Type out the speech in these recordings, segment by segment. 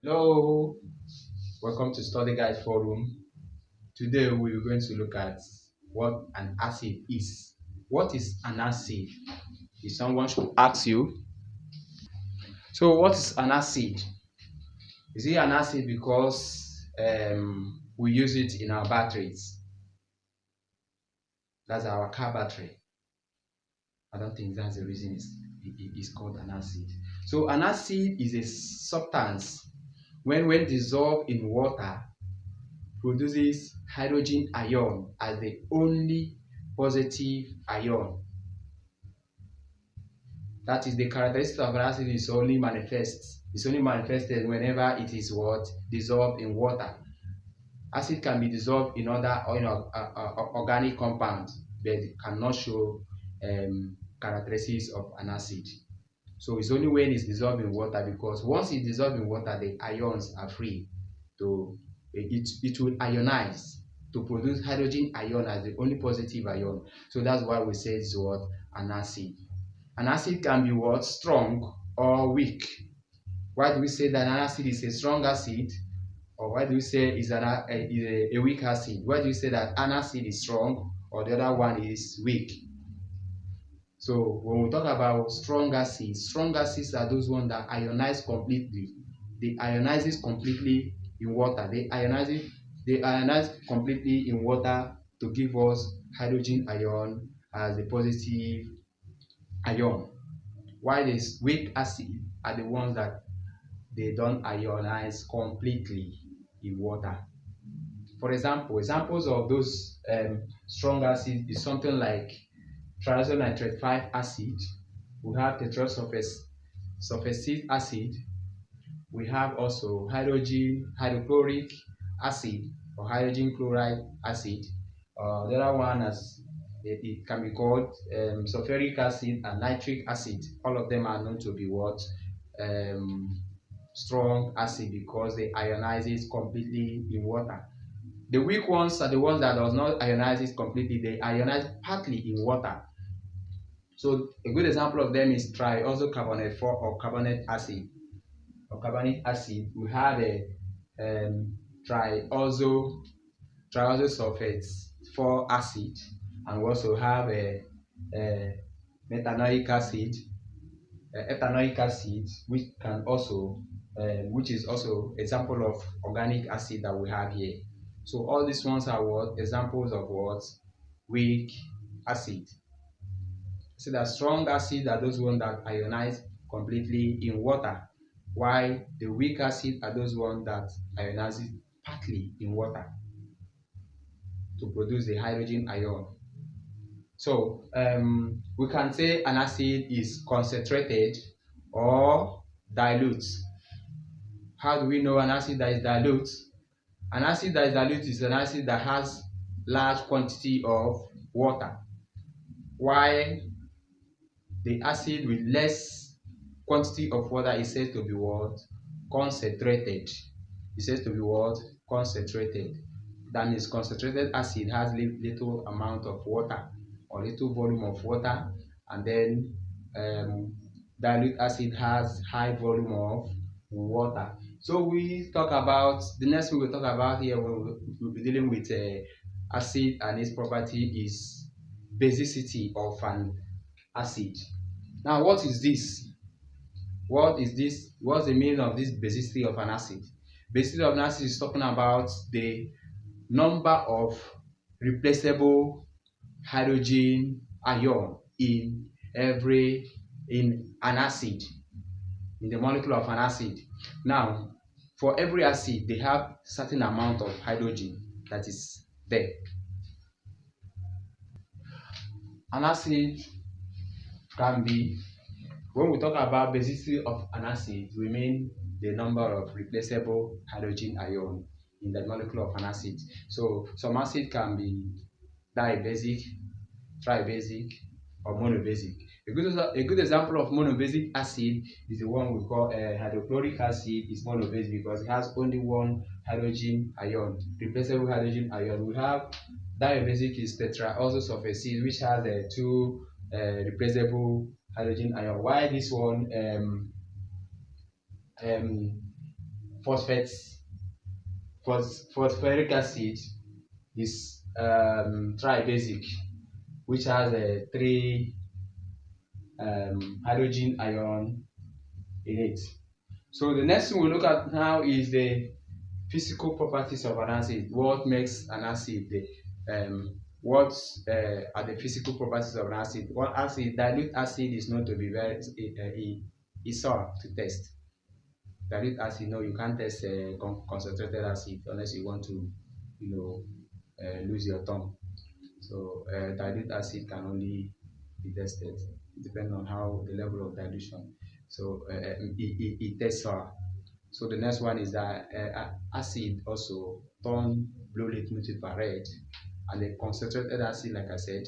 Hello, welcome to Study Guide Forum. Today we're going to look at what an acid is. What is an acid? If someone should ask you. So, what is an acid? Is it an acid because we use it in our batteries? That's our car battery. I don't think that's the reason it's called an acid. So, an acid is a substance when dissolved in water produces hydrogen ion as the only positive ion. That is the characteristic of an acid is only manifests. It's only manifested whenever it is what dissolved in water. Acid can be dissolved in other organic compounds, but it cannot show characteristics of an acid. So it's only when it's dissolved in water, because once it's dissolved in water, the ions are free to it will ionize to produce hydrogen ion as the only positive ion. So that's why we say it's what an acid. An acid can be what strong or weak. Why do we say that an acid is a strong acid, or why do we say it's a weak acid? Why do we say that an acid is strong or the other one is weak? So when we talk about strong acids are those ones that ionize completely. They ionizes completely in water. They ionize completely in water to give us hydrogen ion as the positive ion. While the weak acid are the ones that they don't ionize completely in water. For example, examples of those strong acids is something like triazonitrate 5 acid. We have tetrasulfuric acid. We have also hydrochloric acid or hydrogen chloride acid. The other one it can be called sulfuric acid and nitric acid. All of them are known to be what um, strong acid because they ionizes completely in water. The weak ones are the ones that does not ionize it completely. They ionize partly in water. So a good example of them is triazocarbonate 4 or carbonate acid or carbonic acid. We have a um, triazo triazosulfate 4 acid, and we also have a methanoic acid, ethanoic acid, which is also example of organic acid that we have here. So all these ones are what examples of what weak acid. So that strong acid are those ones that ionize completely in water, while the weak acid are those ones that ionize partly in water to produce the hydrogen ion. So we can say an acid is concentrated or dilute. How do we know an acid that is dilute? An acid that is dilute is an acid that has large quantity of water, while the acid with less quantity of water is said to be what? Concentrated. It says to be what? Concentrated. That means concentrated acid has little amount of water or little volume of water, and then dilute acid has high volume of water. So we talk about the next thing we talk about here when we'll be dealing with acid and its property is basicity of an acid. Now, what is this? What is this? What's the meaning of this basicity of an acid? Basicity of an acid is talking about the number of replaceable hydrogen ion in an acid, in the molecule of an acid. Now, for every acid, they have certain amount of hydrogen that is there. An acid can be When we talk about basicity of an acid, we mean the number of replaceable hydrogen ion in the molecule of an acid. So some acid can be dibasic, tribasic, or monobasic. A good example of monobasic acid is the one we call hydrochloric acid. Is monobasic because it has only one hydrogen ion, replaceable hydrogen ion. We have diabasic is tetraoxosulfate, which has two replaceable hydrogen ion. Why this one um, phosphate phosphoric acid is tribasic, which has three hydrogen ion in it. So the next thing we look at now is the physical properties of an acid. What makes an acid? What are the physical properties of an acid? One acid, dilute acid, is known to be very sour to test. Dilute acid, no, you can't test concentrated acid unless you want to, lose your tongue. So dilute acid can only be tested depending on how the level of dilution. So it tastes sour. So the next one is that acid also turn blue litmus paper red, and the concentrated acid, like I said,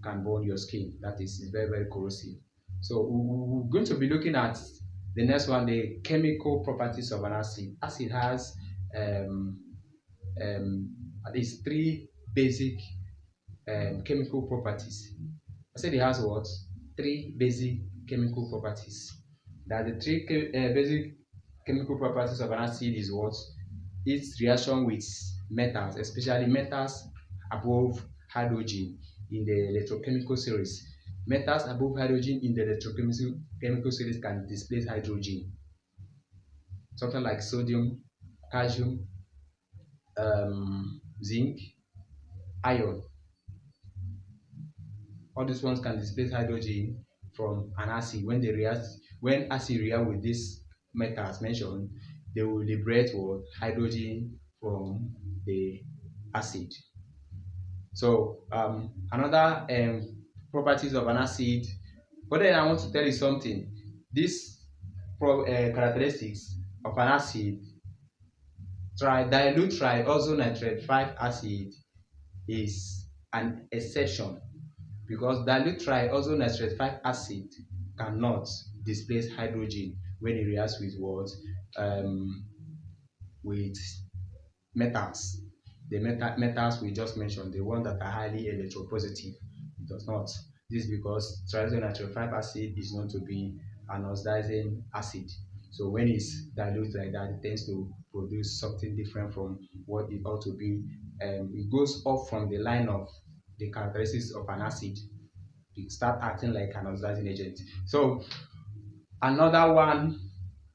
can burn your skin. That is very, very corrosive. So we're going to be looking at the next one, the chemical properties of an acid. Acid has at least three basic chemical properties. I said it has what? Three basic chemical properties. That the three basic chemical properties of an acid is what? Its reaction with metals, especially metals above hydrogen in the electrochemical series. Metals above hydrogen in the electrochemical series can displace hydrogen. Something like sodium, calcium, zinc, iron. All these ones can displace hydrogen from an acid. When acid react with these metals mentioned, they will liberate what? Hydrogen from the acid. So another properties of an acid. But then I want to tell you something. These characteristics of an acid, dilute triazonitrate 5 acid, is an exception, because dilute triazonitrate 5 acid cannot displace hydrogen when it reacts with what? With metals. The metals we just mentioned, the ones that are highly electropositive, it does not. This is because triazonitrate 5 acid is known to be an oxidizing acid. So when it's diluted like that, it tends to produce something different from what it ought to be. It goes off from the line of the characteristics of an acid. It start acting like an oxidizing agent. So another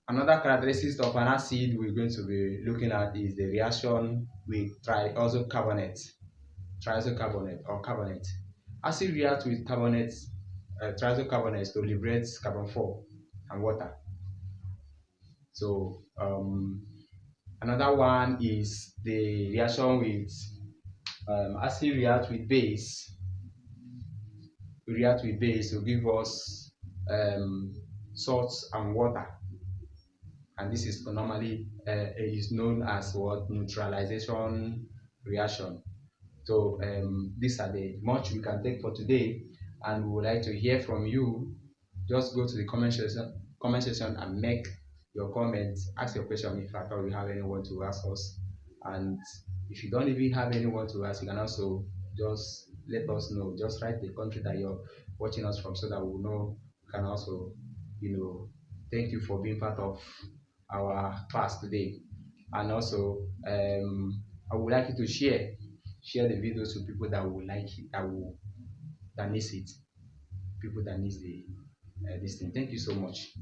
characteristic of an acid we're going to be looking at is the reaction with triazo carbonate or carbonate. Acid reacts with triazo carbonate to liberate carbon 4 and water. So another one is the reaction with acid reacts with base. We react with base to give us salts and water, and this is normally is known as what? Neutralization reaction. So these are the much we can take for today, and we would like to hear from you. Just go to the comment section and make your comments, ask your question if at all you have anyone to ask us. And if you don't even have anyone to ask, you can also just let us know. Just write the country that you're watching us from, so that we'll know. We can also, thank you for being part of our class today. And also I would like you to share the videos to people that would like it, that needs it, people that needs this thing. Thank you so much.